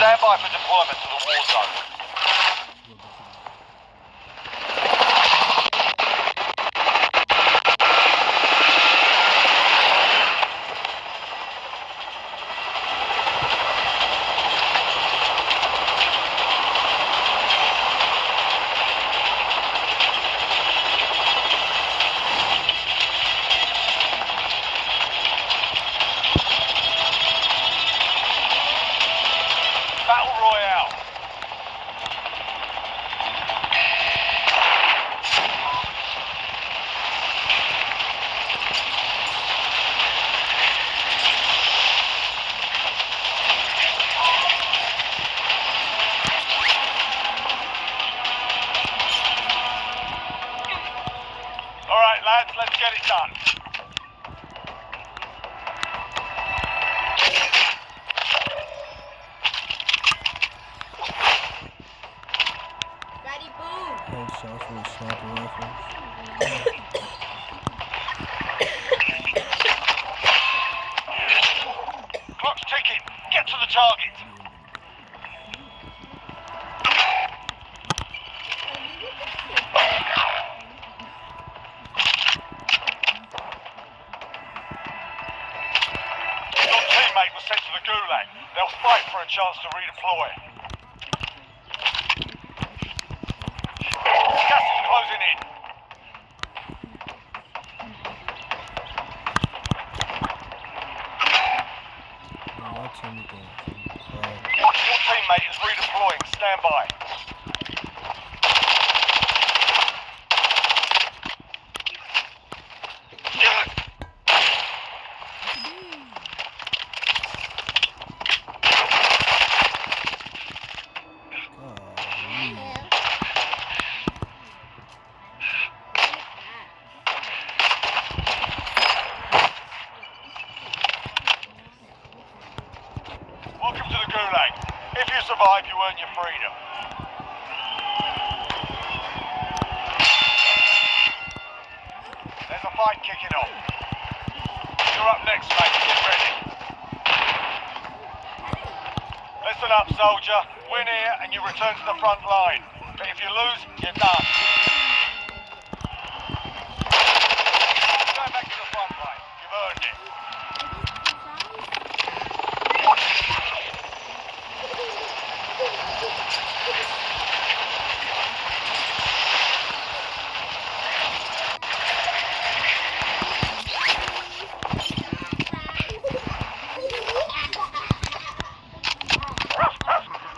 Stand by for deployment to the war zone. Battle Royale. All right, lads, let's get it done. Headshots with sniper rifles. Clock's ticking. Get to the target. Your teammate was sent to the gulag. They'll fight for a chance to redeploy. Gas is closing in. Your teammate is redeploying. Stand by. Welcome to the gulag. If you survive, you earn your freedom. There's a fight kicking off. You're up next, mate. Get ready. Listen up, soldier. Win here and you return to the front line. But if you lose, you're done. Go back to the front line. You've earned it.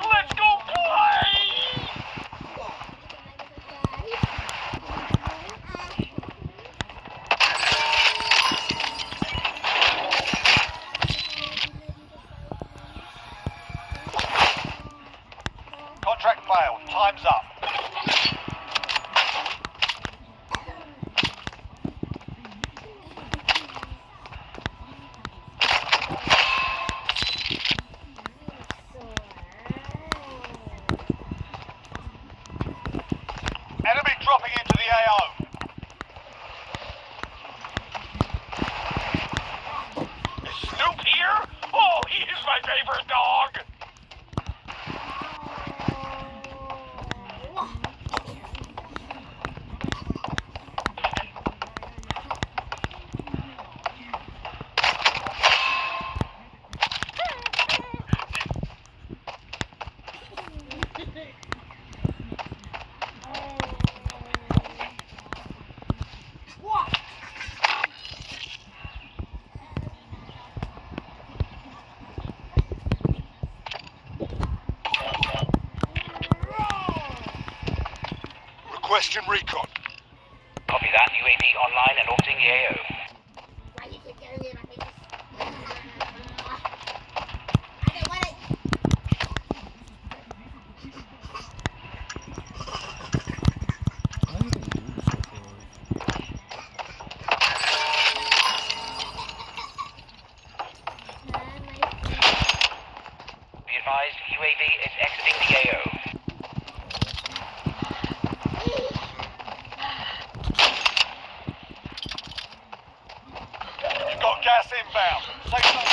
Let's go play! Contract failed. Time's up. Enemy dropping into the AO. Is Snoop here? Oh, he is my favorite dog. Requesting recon. Copy that. UAV online and orbiting the AO. Be advised, UAV is exiting the AO. You've got gas inbound. Take some.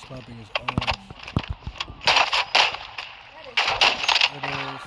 clapping his ass. It is.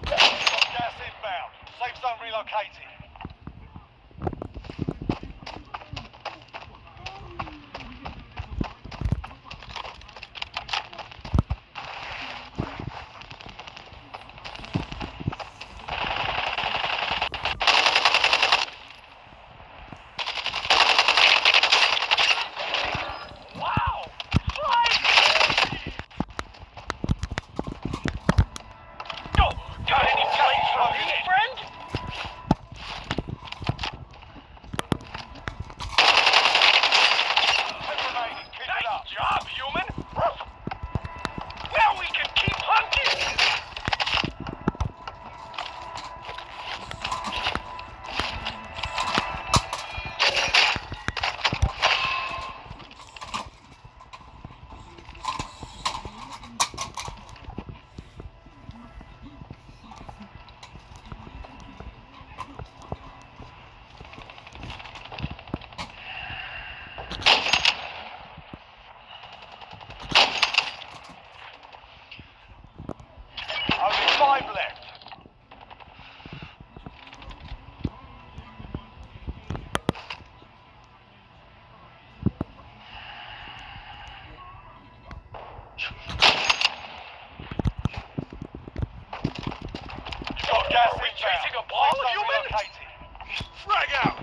Gas inbound. Safe zone relocated. Wow! Yo, got any plates from me, friend? Nice job, human! Now we can keep hunting! Only 5 left. Got gas inbound. Chasing a ball, Safe zone human? relocated. Frag out.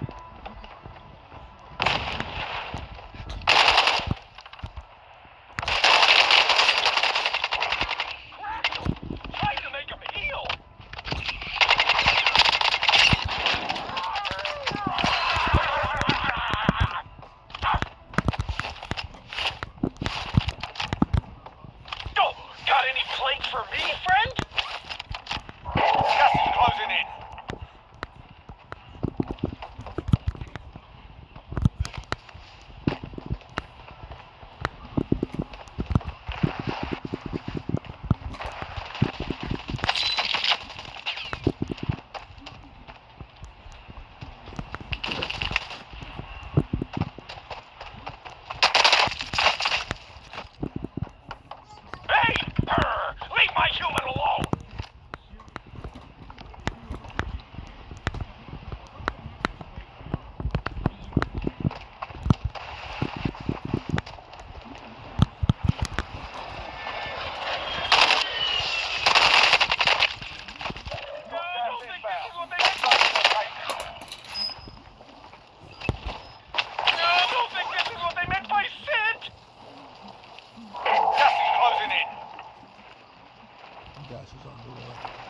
Trying to make him heal. Yo, got any plates for me, friend? Gas is closing in. Hey! Leave my human alone! I don't think this is what they meant by sit! Gas is closing in. Gas is on the way.